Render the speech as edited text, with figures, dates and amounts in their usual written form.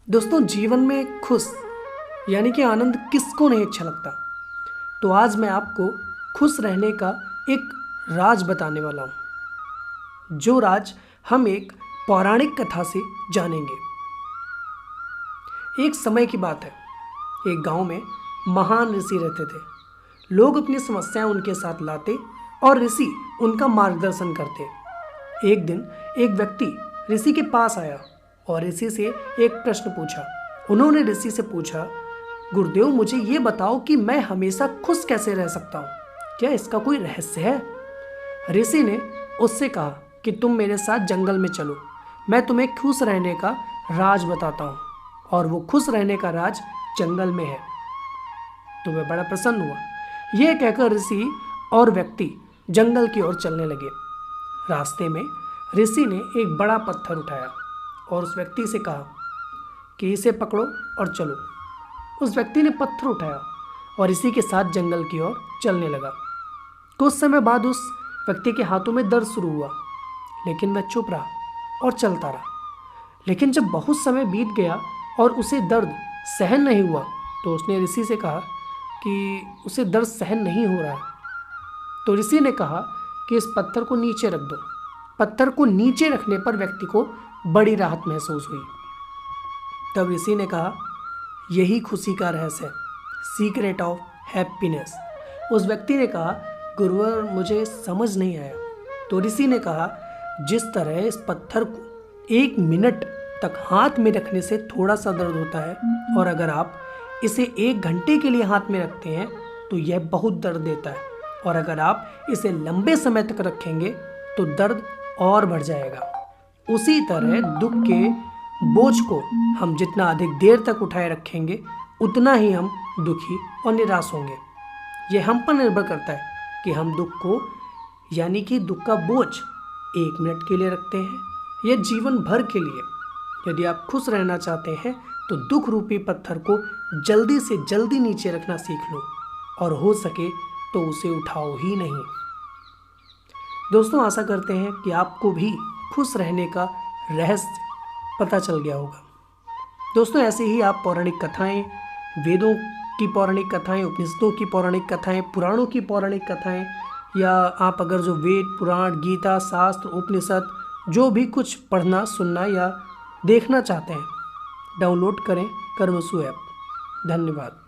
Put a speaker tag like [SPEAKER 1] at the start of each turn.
[SPEAKER 1] दोस्तों, जीवन में खुश यानी कि आनंद किसको नहीं अच्छा लगता। तो आज मैं आपको खुश रहने का एक राज बताने वाला हूँ, जो राज हम एक पौराणिक कथा से जानेंगे। एक समय की बात है, एक गांव में महान ऋषि रहते थे। लोग अपनी समस्याएं उनके साथ लाते और ऋषि उनका मार्गदर्शन करते। एक दिन एक व्यक्ति ऋषि के पास आया और ऋषि से एक प्रश्न पूछा। उन्होंने ऋषि से पूछा, गुरुदेव, मुझे ये बताओ कि मैं हमेशा खुश कैसे रह सकता हूँ? क्या इसका कोई रहस्य है? ऋषि ने उससे कहा कि तुम मेरे साथ जंगल में चलो, मैं तुम्हें खुश रहने का राज बताता हूँ। और वो खुश रहने का राज जंगल में है। तो वह बड़ा प्रसन्न हुआ। यह कहकर ऋषि और व्यक्ति जंगल की ओर चलने लगे। रास्ते में ऋषि ने एक बड़ा पत्थर उठाया और उस व्यक्ति से कहा कि इसे पकड़ो और चलो। उस व्यक्ति ने पत्थर उठाया और ऋषि के साथ जंगल की ओर चलने लगा। कुछ समय बाद उस व्यक्ति के हाथों में दर्द शुरू हुआ, लेकिन वह चुप रहा और चलता रहा। लेकिन जब बहुत समय बीत गया और उसे दर्द सहन नहीं हुआ, तो उसने ऋषि से कहा कि उसे दर्द सहन नहीं हो रहा है। तो ऋषि ने कहा कि इस पत्थर को नीचे रख दो। पत्थर को नीचे रखने पर व्यक्ति को बड़ी राहत महसूस हुई। तब ऋषि ने कहा, यही खुशी का रहस्य है, सीक्रेट ऑफ हैप्पीनेस। उस व्यक्ति ने कहा, गुरुवर, मुझे समझ नहीं आया। तो ऋषि ने कहा, जिस तरह इस पत्थर को 1 मिनट तक हाथ में रखने से थोड़ा सा दर्द होता है, और अगर आप इसे 1 घंटे के लिए हाथ में रखते हैं तो यह बहुत दर्द देता है, और अगर आप इसे लंबे समय तक रखेंगे तो दर्द और बढ़ जाएगा। उसी तरह दुख के बोझ को हम जितना अधिक देर तक उठाए रखेंगे, उतना ही हम दुखी और निराश होंगे। यह हम पर निर्भर करता है कि हम दुख को यानी कि दुख का बोझ 1 मिनट के लिए रखते हैं या जीवन भर के लिए। यदि आप खुश रहना चाहते हैं तो दुख रूपी पत्थर को जल्दी से जल्दी नीचे रखना सीख लो, और हो सके तो उसे उठाओ ही नहीं। दोस्तों, आशा करते हैं कि आपको भी खुश रहने का रहस्य पता चल गया होगा। दोस्तों, ऐसे ही आप पौराणिक कथाएं, वेदों की पौराणिक कथाएं, उपनिषदों की पौराणिक कथाएं, पुराणों की पौराणिक कथाएं, या आप अगर जो वेद, पुराण, गीता, शास्त्र, उपनिषद जो भी कुछ पढ़ना, सुनना या देखना चाहते हैं, डाउनलोड करें कर्मसु ऐप। धन्यवाद।